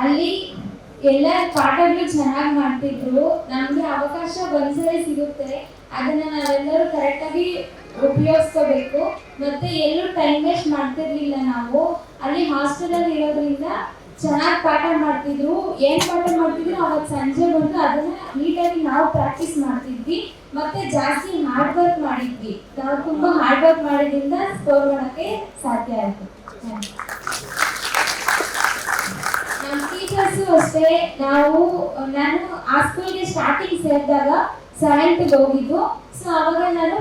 ಅಲ್ಲಿ ಎಲ್ಲ ಪಾಠಗಳು ಚೆನ್ನಾಗಿ ಮಾಡ್ತಿದ್ರು. ನಮಗೆ ಅವಕಾಶ ಒಂದ್ಸರಿ ಸಿಗುತ್ತೆ, ಅದನ್ನ ನಾವೆಲ್ಲರೂ ಕರೆಕ್ಟಾಗಿ ಉಪಯೋಗಿಸ್ಕೋಬೇಕು. ಮತ್ತೆ ಎಲ್ಲೂ ಟೈಮ್ ವೇಸ್ಟ್ ಮಾಡ್ತಿರ್ಲಿಲ್ಲ ನಾವು. ಅಲ್ಲಿ ಹಾಸ್ಟೆಲಲ್ಲಿ ಇರೋದ್ರಿಂದ ಚೆನ್ನಾಗಿ ಪಾಠ ಮಾಡ್ತಿದ್ರು. ಏನ್ ಪಾಠ ಮಾಡ್ತಿದ್ರು ಅವತ್ತು ಸಂಜೆ ಬಂದು ಅದನ್ನ ನೀಟಾಗಿ ನಾವು ಪ್ರಾಕ್ಟೀಸ್ ಮಾಡ್ತಿದ್ವಿ. ಮತ್ತೆ ಜಾಸ್ತಿ ಹಾರ್ಡ್ ವರ್ಕ್ ಮಾಡಿದ್ವಿ. ನಾವು ತುಂಬಾ ಹಾರ್ಡ್ ವರ್ಕ್ ಮಾಡೋದ್ರಿಂದ ಸ್ಕೋರ್ ಮಾಡೋಕ್ಕೆ ಸಾಧ್ಯ ಆಯ್ತು. ನಮ್ಮ ಟೀಚರ್ಸು ಅಷ್ಟೇ. ನಾನು ಆ ಸ್ಕೂಲ್ಗೆ ಸ್ಟಾರ್ಟಿಂಗ್ ಸೇರಿದಾಗ 7th ಹೋಗಿದ್ದು. ಸೊ ಅವಾಗ ನಾನು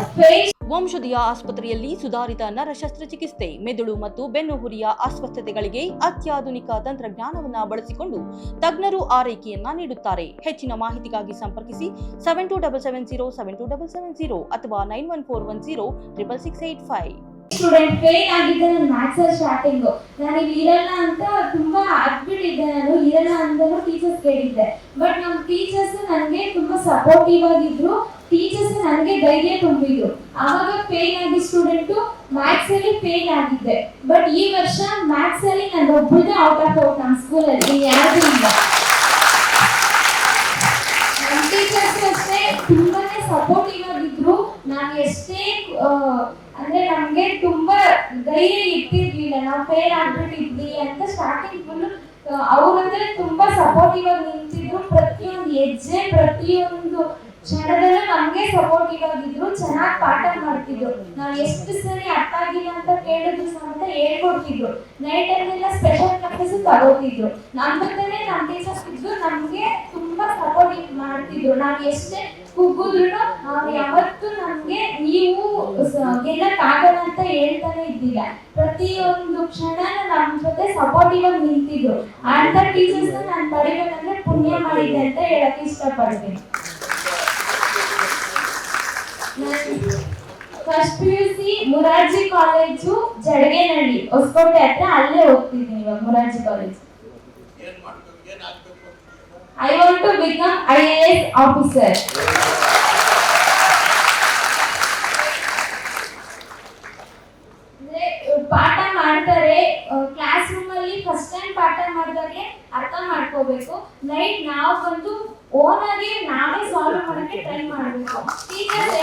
ವಂಶದಿಯ ಆಸ್ಪತ್ರೆಯಲ್ಲಿ ಸುಧಾರಿತ ನರ ಶಸ್ತ್ರಚಿಕಿತ್ಸೆ, ಮೆದುಳು ಮತ್ತು ಬೆನ್ನುಹುರಿಯ ಅಸ್ವಸ್ಥತೆಗಳಿಗೆ ಅತ್ಯಾಧುನಿಕ ತಂತ್ರಜ್ಞಾನವನ್ನು ಬಳಸಿಕೊಂಡು ತಜ್ಞರು ಆರೈಕೆಯನ್ನ ನೀಡುತ್ತಾರೆ. ಹೆಚ್ಚಿನ ಮಾಹಿತಿಗಾಗಿ ಸಂಪರ್ಕಿಸಿ 7277072770 ಅಥವಾ 9141066685. ಸ್ಟೂಡೆಂಟ್ ಫೇಲ್ ಆಗಿದ್ದೆ ನಾನು ಮ್ಯಾಥ್ಸ್ ಸ್ಟಾರ್ಟಿಂಗು. ನನಗೆ ಇರಲ್ಲ ಅಂತ ತುಂಬಾ ಅದ್ಬಿಟ್ಟಿದ್ದೆ. ನಾನು ಇರಲ್ಲ ಅಂತಾನು ಟೀಚರ್ಸ್ ಕೇಳಿದ್ದೆ. ಬಟ್ ನಮ್ಮ ಟೀಚರ್ಸ್ ನನಗೆ ತುಂಬಾ ಸಪೋರ್ಟಿವ್ ಆಗಿದ್ರು. ಟೀಚರ್ಸ್ ನನಗೆ ಧೈರ್ಯ ತುಂಬಿದ್ರು. ಆವಾಗ ಫೇಲ್ ಆಗಿ ಸ್ಟೂಡೆಂಟು ಮ್ಯಾಥ್ಸ್ ಅಲ್ಲಿ ಫೇಲ್ ಆಗಿದ್ದೆ. ಬಟ್ ಈ ವರ್ಷ ಮ್ಯಾಥ್ಸ್ ಅಲ್ಲಿ ನಾನು ಒಬ್ಬಳದೇ ಔಟ್ ಆಫ್ ಔಟ್ ನಮ್ಮ ಸ್ಕೂಲಲ್ಲಿ ಯಾರು ಇಲ್ಲ. ನಮ್ಮ ಟೀಚರ್ಸ್ ಅಷ್ಟೇ ತುಂಬಾನೇ ಸಪೋರ್ಟಿವ್ ಆಗಿದ್ರು. ನಾನು ಎಷ್ಟೇ ಅಂದ್ರೆ ನಮ್ಗೆ ತುಂಬಾ ಧೈರ್ಯ ಇಟ್ಟಿರ್ಲಿಲ್ಲ, ನಾವು ಫೇಲ್ ಆಗ್ಬಿಟ್ಟಿದ್ವಿ ಅಂತ. ಸ್ಟಾರ್ಟಿಂಗ್ ಫುಲ್ ಅವ್ರಂದ್ರೆ ತುಂಬಾ ಸಪೋರ್ಟಿವ್ ಆಗಿ ನಿಂತಿದ್ರು. ಪ್ರತಿಯೊಂದು ಹೆಜ್ಜೆ ಪ್ರತಿಯೊಂದು ಕ್ಷಣದಲ್ಲೂ ನಮ್ಗೆ ಸಪೋರ್ಟಿವ್ ಆಗಿದ್ರು. ಚೆನ್ನಾಗಿ ಪಾಠ ಮಾಡ್ತಿದ್ರು. ನಾವು ಎಷ್ಟು ಸರಿ ಅರ್ಥ ಆಗಿಲ್ಲ ಅಂತ ಕೇಳಿದ್ರು ಸಮೇತ ಹೇಳ್ಕೊಡ್ತಿದ್ರು. ನೈಟ್ ಅಲ್ಲೆಲ್ಲ ಸ್ಪೆಷಲ್ ಕ್ಲಾಸಸ್ ತಗೋತಿದ್ರು. ನಮ್ಮ ಜೊತೆನೆ ನಮ್ಮ ಟೀಚರ್ಸ್ ಇದ್ದು ನಮ್ಗೆ ತುಂಬಾ ಸಪೋರ್ಟಿವ್ ಮಾಡ್ತಿದ್ರು. ನಾವು ಎಷ್ಟೇ ಕುಗ್ಗಿದ್ರು ಅವ್ರು ಯಾವತ್ತೂ ನಮ್ಗೆ ನೀವು ಗೆಲ್ಲಕ್ಕಾಗಲ್ಲ ಅಂತ ಹೇಳ್ತಾನೆ ಇದ್ದಿಲ್ಲ. ಪ್ರತಿಯೊಂದು ಕ್ಷಣ ನಮ್ಮ ಜೊತೆ ಸಪೋರ್ಟಿವ್ ಆಗಿ ನಿಂತಿದ್ರು. ಅಂತ ಟೀಚರ್ಸ್ ನಾನು ಪಡಿಬೇಕಂದ್ರೆ ಪುಣ್ಯ ಮಾಡಿದ್ದೆ ಅಂತ ಹೇಳಕ್ ಇಷ್ಟಪಡ್ತೀನಿ. First PUC Murarji college Jadaganahalli Hoskote ಹತ್ರ, ಅಲ್ಲೇ ಓದ್ತಿದ್ದೀನಿ ಇವಾಗ Murarji college. I want to become IAS officer. ಪಾಠ ಮಾಡ್ತಾರೆ ಕ್ಲಾಸ್ ರೂಮ್ ಅಲ್ಲಿ. ಫಸ್ಟ್ ಟೈಮ್ ಪಾಠ ಮಾಡಿದಾಗೆ ಅರ್ಥ ಮಾಡ್ಕೋಬೇಕು. ನೈಟ್ ನಾವು ಬಂದು ಓನ್ ಆಗಿ ನಾವೇ ಸಾಲ್ವ್ ಮಾಡಕ್ಕೆ ಟ್ರೈ ಮಾಡಬೇಕು. ಟೀಚರ್ಸ್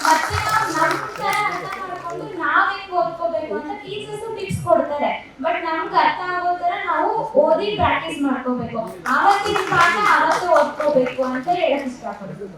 ಮತ್ತೆ ನಾವು ನಮ್ಮ ತರ ಅರ್ಥ ಮಾಡ್ಕೊಂಡು ನಾವ್ ಹೆಂಗ್ ಓದ್ಕೋಬೇಕು ಅಂತ ಟೀಚರ್ಸ್ ಟಿಪ್ಸ್ ಕೊಡ್ತಾರೆ. ಬಟ್ ನಮ್ಗೆ ಅರ್ಥ ಆಗೋ ತರ ನಾವು ಓದಿ ಪ್ರಾಕ್ಟೀಸ್ ಮಾಡ್ಕೋಬೇಕು. ಆವತ್ತಿನ ಪಾಠ ಅವತ್ತೇ ಓದ್ಕೋಬೇಕು ಅಂತ ಹೇಳಕ್ ಇಷ್ಟಪಡ್ತೀನಿ.